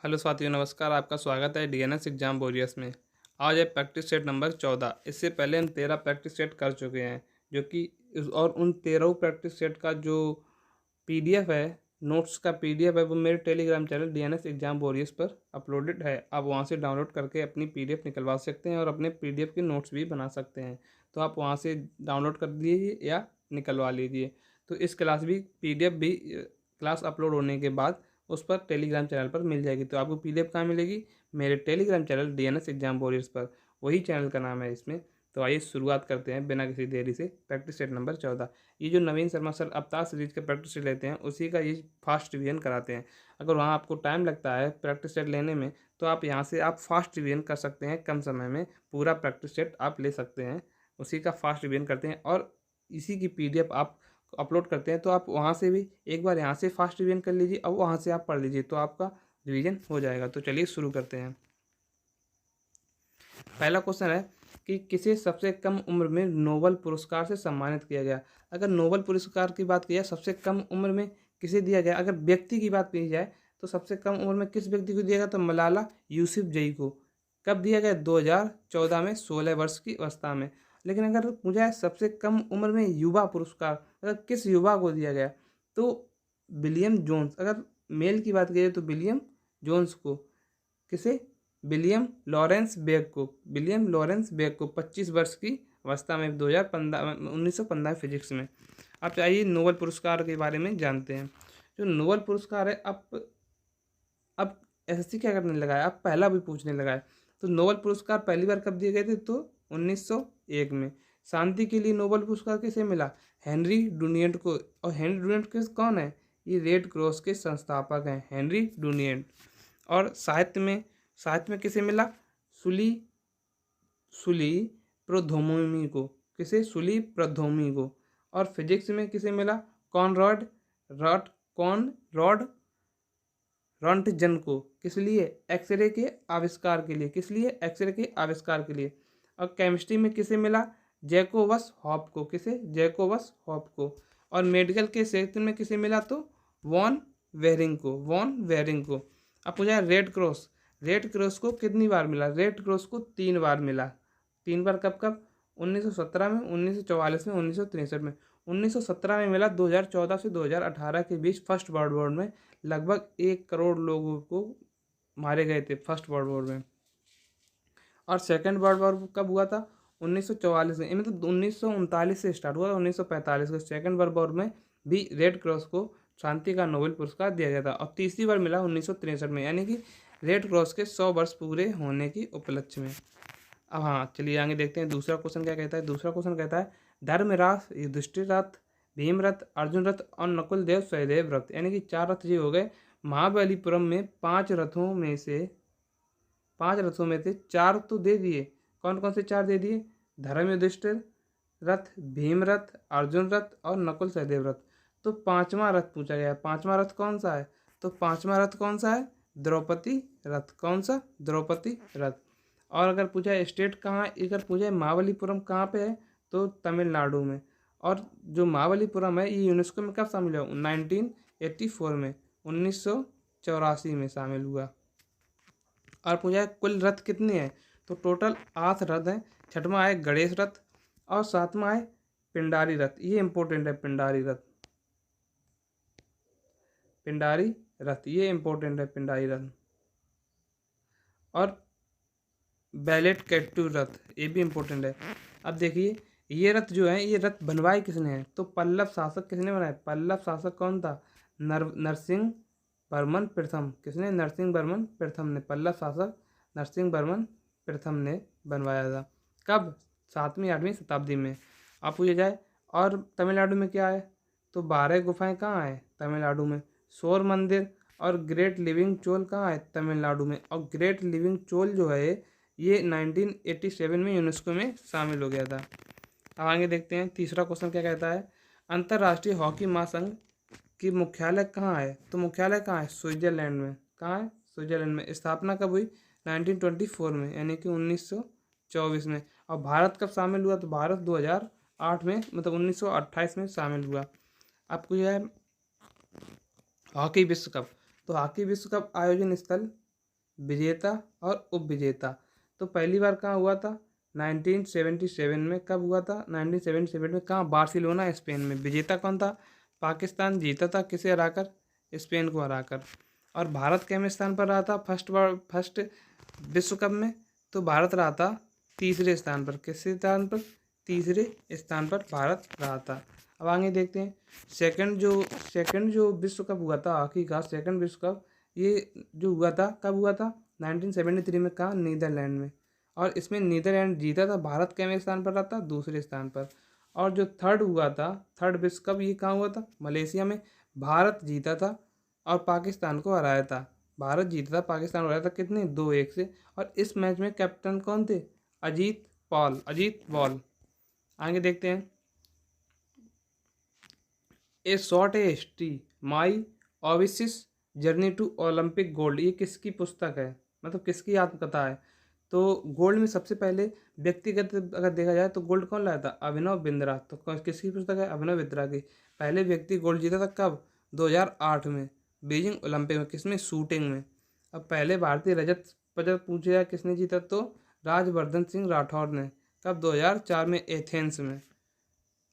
Hello साथियों, नमस्कार। आपका स्वागत है डीएनएस एग्जाम वॉरियर्स में। आज है प्रैक्टिस सेट नंबर 14। इससे पहले हम 13 प्रैक्टिस सेट कर चुके हैं, जो कि और उन 13 प्रैक्टिस सेट का जो पीडीएफ है, नोट्स का पीडीएफ है, वो मेरे Telegram channel DNS exam warriors पर अपलोडेड है। आप वहां से डाउनलोड करके अपनी पीडीएफ निकलवा सकते हैं और अपने पीडीएफ के नोट्स भी बना सकते हैं। तो आप वहां से डाउनलोड कर लीजिए या निकलवा लीजिए। तो इस क्लास भी पीडीएफ भी क्लास अपलोड होने के बाद उस पर टेलीग्राम चैनल पर मिल जाएगी। तो आपको पीडीएफ कहाँ मिलेगी? मेरे Telegram channel DNS exam warriors पर। वही चैनल का नाम है इसमें। तो आइए शुरुआत करते हैं बिना किसी देरी से प्रैक्टिस सेट नंबर 14। ये जो नवीन शर्मा सर अवतार सीरीज के प्रैक्टिस सेट लेते हैं, उसी का ये फास्ट रिवीजन कराते हैं। अगर वहाँ आपको टाइम लगता है प्रैक्टिस सेट लेने में, तो आप यहाँ से आप फास्ट रिवीजन कर सकते हैं। कम समय में पूरा प्रैक्टिस सेट आप ले सकते हैं। उसी का फास्ट रिवीजन करते हैं और इसी की पीडीएफ आप अपलोड करते हैं। तो आप वहाँ से भी एक बार यहाँ से फास्ट रिवीजन कर लीजिए और वहाँ से आप पढ़ लीजिए, तो आपका रिवीजन हो जाएगा। तो चलिए शुरू करते हैं। पहला क्वेश्चन है कि किसे सबसे कम उम्र में नोबेल पुरस्कार से सम्मानित किया गया। अगर नोबेल पुरस्कार की बात की जाए, सबसे कम उम्र में किसे दिया गया, अगर व्यक्ति की बात की जाए तो सबसे कम उम्र में किस व्यक्ति को दिया गया, तो मलाला यूसुफजई को। कब दिया गया? 2014 में, 16 वर्ष की अवस्था में। लेकिन अगर मुझे सबसे कम उम्र में युवा पुरस्कार अगर किस युवा को दिया गया, तो विलियम जोन्स। अगर मेल की बात की जाए तो विलियम जोन्स को। किसे? विलियम लॉरेंस बेग को। विलियम लॉरेंस बेग को 25 वर्ष की अवस्था में 1915 फिजिक्स में। अब चाहिए नोबेल पुरस्कार के बारे में जानते हैं। जो नोबेल पुरस्कार है, अब एसएससी क्या करने लगा है, अब पहला भी पूछने लगा है। तो नोबेल पुरस्कार पहली बार कब दिए गए थे? तो 1901 में। शांति के लिए नोबेल पुरस्कार किसे मिला? हेनरी डुनिएंट को। और हेनरी डुनिएंट कौन है? ये रेड क्रॉस के संस्थापक हैं, हेनरी डुनिएंट। और साहित्य में किसे मिला? सुली सुली प्रोधोमी को। किसे? सुली प्रोधोमी को। और फिजिक्स में किसे मिला? कॉनरॉड रॉन्टजन को। किस लिए? एक्सरे के आविष्कार के लिए। किस लिए? एक्सरे के आविष्कार के लिए। और केमिस्ट्री में किसे मिला? जैकोबस हॉप को। किसे? जैकोबस हॉप को। और मेडिकल के क्षेत्र में किसे मिला? तो वॉन वेरिंग को। अब पूछा रेड क्रॉस को कितनी बार मिला? रेड क्रॉस को 3 बार मिला। 3 बार कब कब? 1917 में, 1944 में, 1963 में। 1917 में मिला। 2014 से 2018 के बीच फर्स्ट वर्ल्ड वॉर में लगभग 1 करोड़ लोगों को मारे गए थे फर्स्ट वर्ल्ड वॉर में। और सेकेंड वर्ल्ड वॉर कब हुआ था? 1944 में। मतलब 1939 से स्टार्ट हुआ था, 1945 के सेकेंड वर्ल्ड वॉर में भी रेड क्रॉस को शांति का नोबेल पुरस्कार दिया गया था। और तीसरी बार मिला 1963 में, यानी कि रेड क्रॉस के 100 वर्ष पूरे होने की उपलक्ष्य में। अब हाँ, चलिए आगे देखते हैं दूसरा क्वेश्चन क्या कहता है। दूसरा क्वेश्चन कहता है धर्मराज, युधिष्ठिर रथ, भीम रथ, अर्जुन रथ और नकुल देव सहदेव रथ, यानी कि 4 रथ ये हो गए। महाबलीपुरम में 5 रथों में से 4 तो दे दिए। कौन कौन से 4 दे दिए? धर्म युधिष्ठिर रथ, भीम रथ, अर्जुन रथ और नकुल सहदेव रथ। तो 5वां रथ पूछा गया है। 5वां रथ कौन सा है? तो 5वां रथ कौन सा है? द्रौपदी रथ। कौन सा? द्रौपदी रथ। और अगर पूछा है स्टेट कहाँ है, अगर पूछा है महाबलीपुरम कहाँ पे है, तो तमिलनाडु में। और जो महाबलीपुरम है, ये यूनेस्को में कब शामिल हुआ? 1984 में, 1984 में शामिल हुआ। और पूछा है कुल रथ कितने हैं, तो टोटल 8 रथ हैं। 6वां है गणेश रथ और 7वां है पिंडारी रथ। ये इंपॉर्टेंट है, पिंडारी रथ ये इंपॉर्टेंट है, पिंडारी रथ। और बैलेट कैटू रथ, ये भी इंपॉर्टेंट है। अब देखिए ये रथ जो है, ये रथ बनवाए किसने हैं, तो पल्लव शासक किसने बनाए? पल्लव शासक कौन था? नरसिंह वर्मन प्रथम। किसने? नरसिंह वर्मन प्रथम ने। पल्लव शासक नरसिंह वर्मन प्रथम ने बनवाया था। कब? 7वीं 8वीं शताब्दी में। अब पूछा जाए और तमिलनाडु में क्या है, तो 12 गुफाएं कहाँ है? तमिलनाडु में। शोर मंदिर और ग्रेट लिविंग चोल कहाँ है? तमिलनाडु में। और ग्रेट लिविंग चोल जो है, ये 1987 में यूनेस्को में शामिल हो गया था। अब आगे देखते हैं तीसरा क्वेश्चन क्या कहता है। अंतर्राष्ट्रीय हॉकी महासंघ की मुख्यालय कहाँ है? तो मुख्यालय कहाँ है? स्विट्जरलैंड में। कहाँ है? स्विट्जरलैंड में। स्थापना कब हुई? 1924 में, यानी कि 1924 में। और भारत कब शामिल हुआ? तो भारत 2008 में, मतलब 1928 में शामिल हुआ। आपको यह है हॉकी विश्व कप। तो हॉकी विश्व कप आयोजन स्थल विजेता और उपविजेता। तो पहली बार कहाँ हुआ था? 1977 में। कब हुआ था? 1977 में। कहाँ? बार्सिलोना, स्पेन में। विजेता कौन था? पाकिस्तान जीता था। किसे हराकर? स्पेन को हराकर। और भारत कितवें स्थान पर रहा था फर्स्ट विश्व कप में? तो भारत रहा था तीसरे स्थान पर। किस स्थान पर? तीसरे स्थान पर भारत रहा था। अब आगे देखते हैं। सेकंड जो विश्व कप हुआ था, हॉकी का सेकंड विश्व कप, ये जो हुआ था कब हुआ था? 1973 में। कहा? नीदरलैंड में। और इसमें नीदरलैंड जीता था। भारत कितवें स्थान पर रहा था? दूसरे स्थान पर। और जो थर्ड हुआ था, थर्ड विश्व कप, ये कहाँ हुआ था? मलेशिया में। भारत जीता था और पाकिस्तान को हराया था। भारत जीता था, पाकिस्तान को हराया था। कितने? 2-1 से। और इस मैच में कैप्टन कौन थे? अजीत पॉल। आगे देखते हैं। A short a history, my obsessive journey to Olympic gold. ये किसकी पुस्तक है? मतलब किसकी आत्मकथा है? तो गोल्ड में सबसे पहले व्यक्तिगत अगर देखा जाए तो गोल्ड कौन लाया था? अभिनव बिंद्रा। तो किसकी पुस्तक है? अभिनव बिंद्रा की। पहले व्यक्ति गोल्ड जीता था कब? 2008 में बीजिंग ओलंपिक में। किसमें? शूटिंग में। अब पहले भारतीय रजत पदक पूछे जाए किसने जीता, तो राजवर्धन सिंह राठौर ने। कब? 2004 में एथेंस में।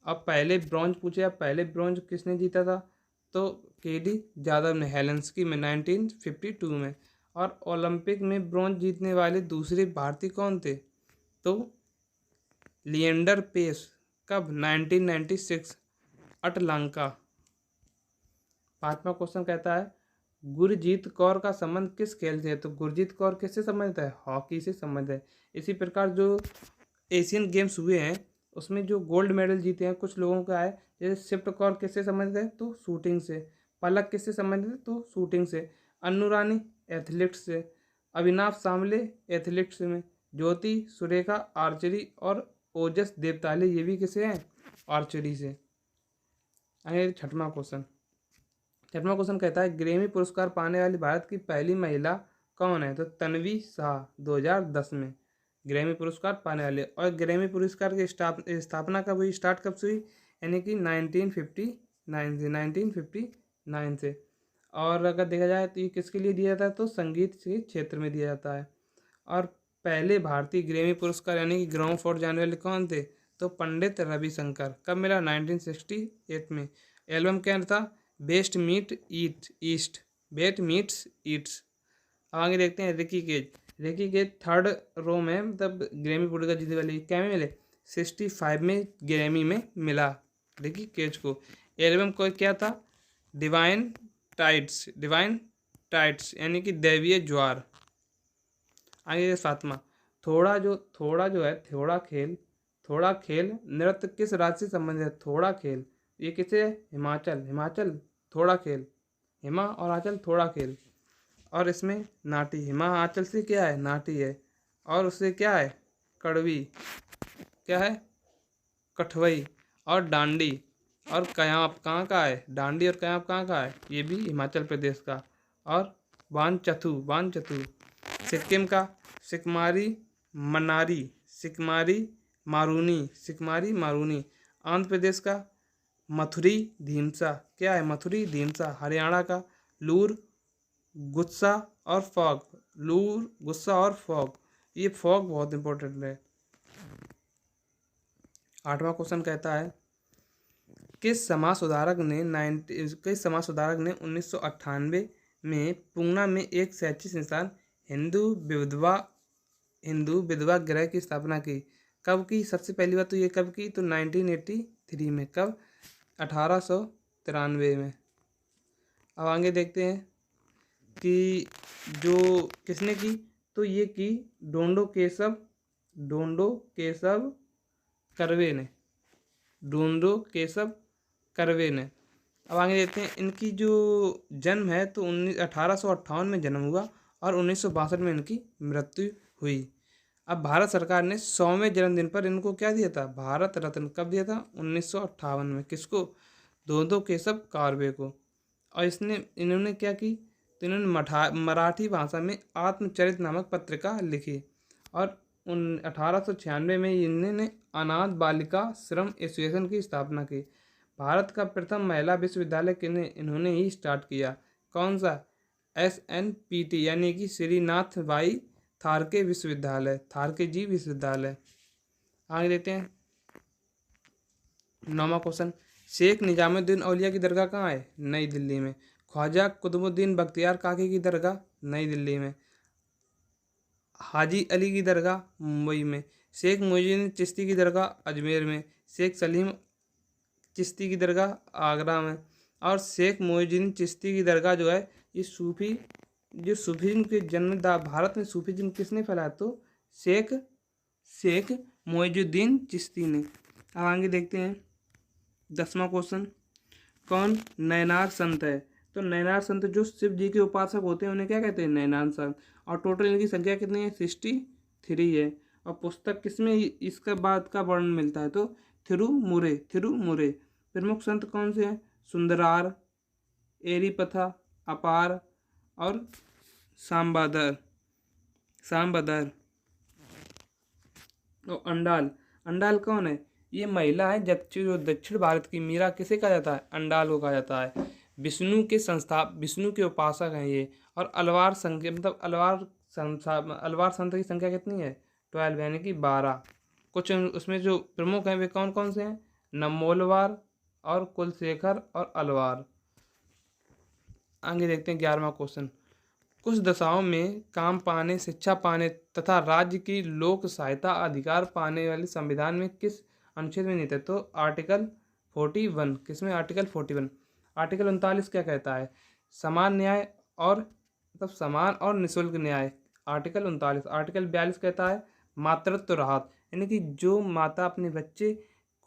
अब पहले ब्रॉन्ज पूछे, अब पहले ब्रॉन्ज किसने जीता था, तो केडी यादव ने हेलेंस्की में 1952 में। और ओलंपिक में ब्रॉन्ज जीतने वाले दूसरे भारतीय कौन थे, तो लिएंडर पेस। कब? 1996 अटलांका। पांचवा क्वेश्चन कहता है गुरजीत कौर का संबंध किस खेल से है, तो गुरजीत कौर किससे संबंधित है? हॉकी से संबंधित है। इसी प्रकार जो एशियन गेम्स हुए हैं उसमें जो गोल्ड मेडल जीते हैं कुछ लोगों का है, जैसे शिफ्ट कौर किससे संबंधित है, तो शूटिंग से। पलक किससे संबंधित है, तो शूटिंग से। अन्नू रानी एथलेटिक्स से। अविनाभ सांवले एथलेटिक्स में। ज्योति सुरेखा आर्चरी। और ओजस देवताले ये भी किसे हैं? आर्चरी से। आगे छठवां क्वेश्चन कहता है ग्रैमी पुरस्कार पाने वाली भारत की पहली महिला कौन है, तो तन्वी शाह 2010 में ग्रैमी पुरस्कार पाने वाले। और ग्रैमी पुरस्कार की स्थापना कब हुई, स्टार्ट कब से हुई, यानी कि 1959 से। और अगर देखा जाए तो ये किसके लिए दिया जाता है, तो संगीत के क्षेत्र में दिया जाता है। और पहले भारतीय ग्रैमी पुरस्कार यानी कि ग्राम अवार्ड जाने वाले कौन थे, तो पंडित रविशंकर। कब मिला? 1968 में। एल्बम क्या था? Best meet east. Best meets eats. आगे देखते हैं रिकी केज थर्ड रो में, मतलब ग्रैमी पुरस्कार जीतने वाली। क्या में मिले? 65 में ग्रैमी में मिला रिकी केज को। एल्बम को क्या था? डिवाइन टाइट्स यानी कि दैवीय ज्वार। आगे सातवां थोड़ा जो है थोड़ा खेल नृत्य किस राज्य से संबंधित है? थोड़ा खेल ये किसे? हिमाचल थोड़ा खेल। हिमा और आंचल थोड़ा खेल। और इसमें नाटी, हिमाचल से क्या है? नाटी है। और उससे क्या है? कड़वी। क्या है? कठवई। और डांडी और कयांप कहाँ का है? डांडी और कयांप कहाँ का है? ये भी हिमाचल प्रदेश का। और वानचतु सिक्किम का। सिकमारी मारूनी। आंध्र प्रदेश का। मथुरी धीमसा। क्या है? मथुरी धीमसा। हरियाणा का। लूर गुस्सा और फॉग। ये फॉग बहुत इंपॉर्टेंट है। आठवां क्वेश्चन कहता है किस समाज सुधारक ने 1998 में पूना में एक शैक्षिक संस्थान हिंदू विधवा गृह की स्थापना की। कब की? सबसे पहली बात तो ये कब की, तो 1983 में। कब? 1893 में। अब आगे देखते हैं कि जो किसने की, तो ये की डोंडो केशव कर्वे ने। अब आगे देखते हैं इनकी जो जन्म है तो 1858 में जन्म हुआ और 1962 में इनकी मृत्यु हुई। अब भारत सरकार ने 100वें जन्मदिन पर इनको क्या दिया था? भारत रत्न। कब दिया था? 1958 में। किसको? डोंडो केशव कर्वे को। और इन्होंने क्या की, तो इन्होंने मराठी भाषा में आत्मचरित नामक पत्रिका लिखी। और 1896 में इन्होंने अनाथ बालिका श्रम एसोसिएशन की स्थापना की। भारत का प्रथम महिला विश्वविद्यालय इन्होंने ही स्टार्ट किया। कौन सा? SNPT यानी कि श्रीनाथ भाई थारके विश्वविद्यालय, थारके जी विश्वविद्यालय। आगे देखते हैं 9वां क्वेश्चन, शेख निजामुद्दीन औलिया की दरगाह कहाँ है? नई दिल्ली में। ख्वाजा कुतुबुद्दीन बख्तियार काकी की दरगाह नई दिल्ली में। हाजी अली की दरगाह मुंबई में। शेख मुहिउद्दीन चिश्ती की दरगाह अजमेर में। शेख सलीम चिश्ती की दरगाह आगरा में। और शेख मुहिउद्दीन चिश्ती की दरगाह जो है ये सूफीज्म के जन्मदाता, भारत में सूफीज्म किसने फैलाया? तो शेख मुहिउद्दीन चिश्ती ने। अब आगे देखते हैं 10वां क्वेश्चन, कौन नैनार संत है? तो नैनार संत जो शिव जी के उपासक होते हैं उन्हें क्या कहते हैं? नैनार संत। और टोटल इनकी संख्या कितनी है? 63 है। और पुस्तक किसमें इसका बाद का वर्णन मिलता है? तो थिरुमुरे। प्रमुख संत कौन से हैं? सुंदरार, एरीपथा, अपार और सांबदर। और अंडाल कौन है? ये महिला है जो दक्षिण भारत की मीरा किसे कहा जाता है? अंडाल को कहा जाता है। विष्णु के उपासक हैं ये। और अलवार संख्या मतलब अलवार संत की संख्या कितनी है? 12 यानी कि 12। कुछ उसमें जो प्रमुख हैं वे कौन कौन से हैं? नमोलवार और कुलशेखर और अलवार। आगे देखते हैं 11वां क्वेश्चन, कुछ दशाओं में काम पाने, शिक्षा पाने तथा राज्य की लोक सहायता अधिकार पाने वाले संविधान में किस अनुच्छेद में निहित है? तो आर्टिकल 41। किसमें? आर्टिकल 41। आर्टिकल 39 क्या कहता है? समान न्याय और मतलब समान और निःशुल्क न्याय, आर्टिकल 39। आर्टिकल 42 कहता है मातृत्व राहत, यानी कि जो माता अपने बच्चे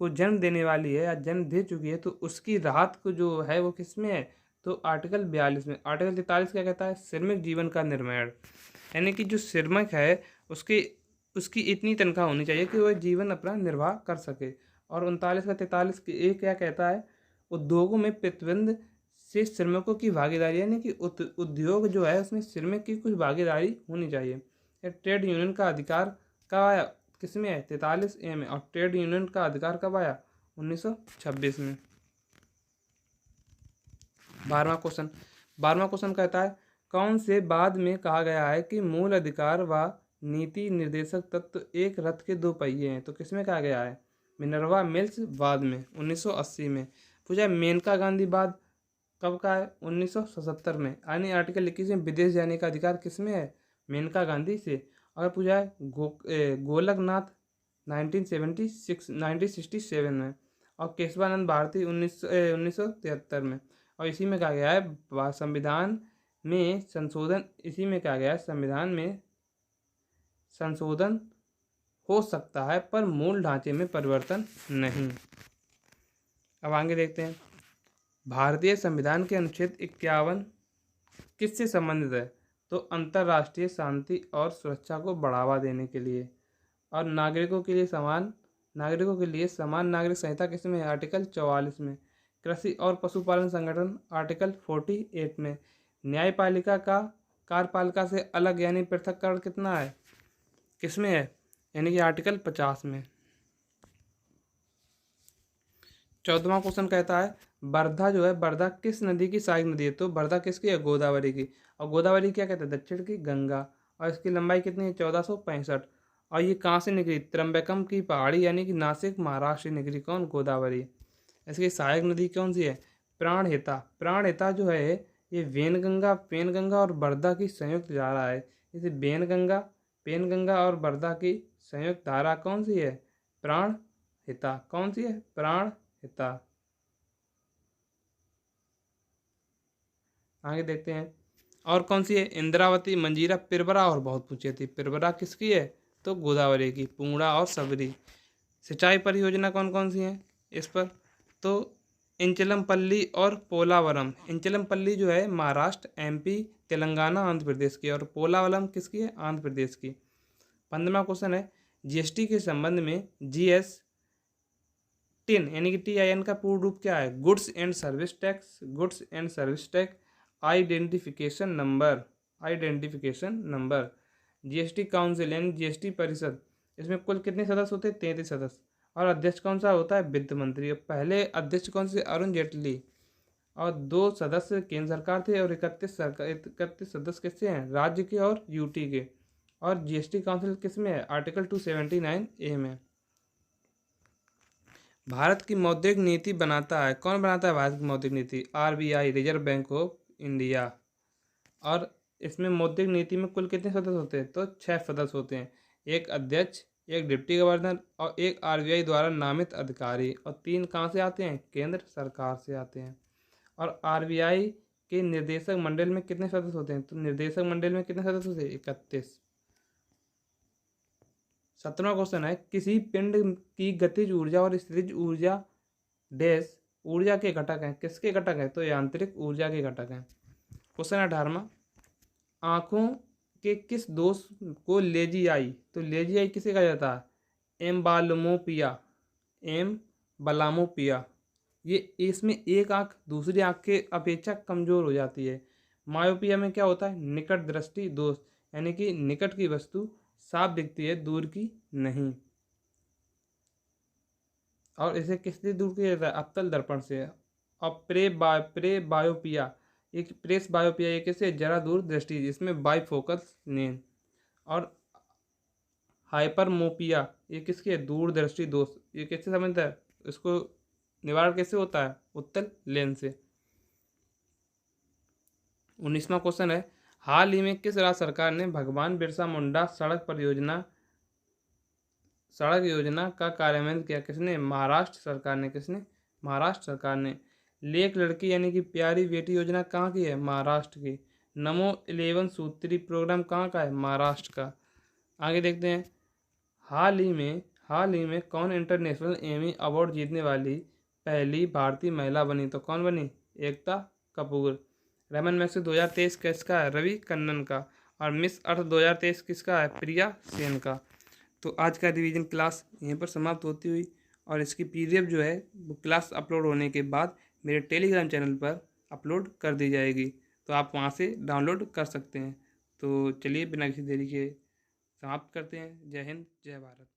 को जन्म देने वाली है या जन्म दे चुकी है तो उसकी राहत को जो है वो किसमें है? तो आर्टिकल 42 में। आर्टिकल 43 क्या कहता है? श्रमिक जीवन का निर्माण, यानी कि जो श्रमिक है उसकी इतनी तनख्वाह होनी चाहिए कि वह जीवन अपना निर्वाह कर सके। और 39 का 43 एक क्या कहता है? उद्योगों में प्रतिबंध से श्रमिकों की भागीदारी, यानी कि उद्योग जो है उसमें श्रमिक की कुछ भागीदारी होनी चाहिए। ट्रेड यूनियन का अधिकार कब आया? किसमें है? 43A में। और ट्रेड यूनियन का अधिकार कब आया? 1926 में। 12वां क्वेश्चन कहता है कौन से बाद में कहा गया है कि मूल अधिकार व नीति निर्देशक तत्व एक रथ के दो पहिए हैं? तो किसमें कहा गया है? मिनर्वा मिल्स बाद में 1980 में। पूछा मेनका गांधी बाद कब का है? 1977 में। यानी आर्टिकल 21 में विदेश जाने का अधिकार किसमें है? मेनका गांधी से। अगर पूछा है गोलकनाथ 1967 में। और केशवानंद भारती 1973 में। और इसी में कहा गया है संविधान में संशोधन, इसी में कहा गया है संविधान में संशोधन हो सकता है पर मूल ढांचे में परिवर्तन नहीं। अब आगे देखते हैं भारतीय संविधान के अनुच्छेद 51 किससे संबंधित है? तो अंतर्राष्ट्रीय शांति और सुरक्षा को बढ़ावा देने के लिए। और नागरिकों के लिए समान नागरिक संहिता किसमें है? आर्टिकल 44 में। कृषि और पशुपालन संगठन आर्टिकल 48 में। न्यायपालिका का कार्यपालिका से अलग यानी पृथक्करण कितना है? किसमें है? यानी कि आर्टिकल 50 में। 14वां क्वेश्चन कहता है वर्धा जो है, वर्धा किस नदी की सहायक नदी है? तो वर्धा किसकी है? गोदावरी की। और गोदावरी क्या कहते हैं? दक्षिण की गंगा। और इसकी लंबाई कितनी है? 1465। और ये कहाँ से निकली? त्र्यंबकम की पहाड़ी यानी कि नासिक महाराष्ट्र से निकली। कौन? गोदावरी। इसकी सहायक नदी कौन सी है? प्राणहिता जो है ये पेनगंगा और वर्धा की संयुक्त धारा है। इसे पेनगंगा और वर्धा की संयुक्त धारा कौन सी है? प्राणहिता। कौन सी है? प्राणहिता। आगे देखते हैं और कौन सी है? इंद्रावती, मंजीरा, पिरबरा और बहुत पूछी थी। पिरबरा किसकी है? तो गोदावरी की। पूर्णा और सबरी। सिंचाई परियोजना कौन कौन सी हैं इस पर? तो इंचलमपल्ली और पोलावरम। इंचलमपल्ली जो है महाराष्ट्र, MP, तेलंगाना, आंध्र प्रदेश की। और पोलावरम किसकी है? आंध्र प्रदेश की। 15वां क्वेश्चन है GST के संबंध में TIN यानी कि TIN का पूर्ण रूप क्या है? Goods and service tax identification number. GST council यानी GST परिषद, इसमें कुल कितने सदस्य होते हैं? 33 सदस्य। और अध्यक्ष कौन सा होता है? वित्त मंत्री। पहले अध्यक्ष कौन से? अरुण जेटली। और 2 सदस्य केंद्र सरकार थे और 31 सदस्य किससे हैं, राज्य के और यूटी के। और जीएसटी काउंसिल किस में है, आर्टिकल 279A में। भारत की मौद्रिक नीति बनाता है, कौन बनाता है भारत की मौद्रिक नीति, RBI, reserve bank of India. और इसमें मौद्रिक नीति में कुल कितने सदस्य होते हैं, तो 6 सदस्य होते हैं, एक अध्यक्ष, एक डिप्टी गवर्नर और एक आरबीआई द्वारा नामित अधिकारी, और 3 कहाँ से आते हैं, केंद्र सरकार से आते हैं। और आरबीआई के निर्देशक मंडल में कितने सदस्य होते हैं, तो निर्देशक मंडल में कितने सदस्य होते हैं, 31। 17वां क्वेश्चन है, किसी पिंड की गतिज ऊर्जा और स्थितिज ऊर्जा डैश ऊर्जा के घटक हैं, किसके घटक हैं, तो यांत्रिक ऊर्जा के घटक हैं। क्वेश्चन 18वां, आँखों के किस दोष को लेजियाई, तो लेजियाई किसे कहा जाता है, एम्बालोमोपिया। ये इसमें एक आँख दूसरी आँख के अपेक्षा कमजोर हो जाती है। मायोपिया में क्या होता है, निकट दृष्टि दोष, यानी कि निकट की वस्तु साफ दिखती है, दूर की नहीं। और इसे किससे दूर किया जाता है, अवतल दर्पण से। और प्रेबायोपिया, एक प्रेस बायोपिया ये किससे, जरा दूर दृष्टि जिसमें बाइफोकस लेंस। और हाइपरमोपिया ये किसकी है, दूर दृष्टि दोष, ये किससे संबंधित है, इसको निवारण कैसे होता है, उत्तल लेंस से। 19वां क्वेश्चन है, हाल ही में किस राज्य सरकार ने भगवान बिरसा मुंडा सड़क योजना का कार्यान्वयन किया, किसने, महाराष्ट्र सरकार ने। किसने, महाराष्ट्र सरकार ने। लेक लड़की यानी कि प्यारी बेटी योजना कहाँ की है, महाराष्ट्र की। नमो 11 सूत्री प्रोग्राम कहाँ का है, महाराष्ट्र का। आगे देखते हैं, हाल ही में कौन इंटरनेशनल एमी अवार्ड जीतने वाली पहली भारतीय महिला बनी, तो कौन बनी, एकता कपूर। रेमन मैग्सेसे 2023 किसका है, रवि कन्नन का। और मिस अर्थ 2023 किसका है, प्रिया सेन का। तो आज का रिवीजन क्लास यहीं पर समाप्त होती हुई, और इसकी पीडीएफ जो है वो क्लास अपलोड होने के बाद मेरे टेलीग्राम चैनल पर अपलोड कर दी जाएगी, तो आप वहाँ से डाउनलोड कर सकते हैं। तो चलिए बिना किसी देरी के समाप्त करते हैं। जय हिंद, जय भारत।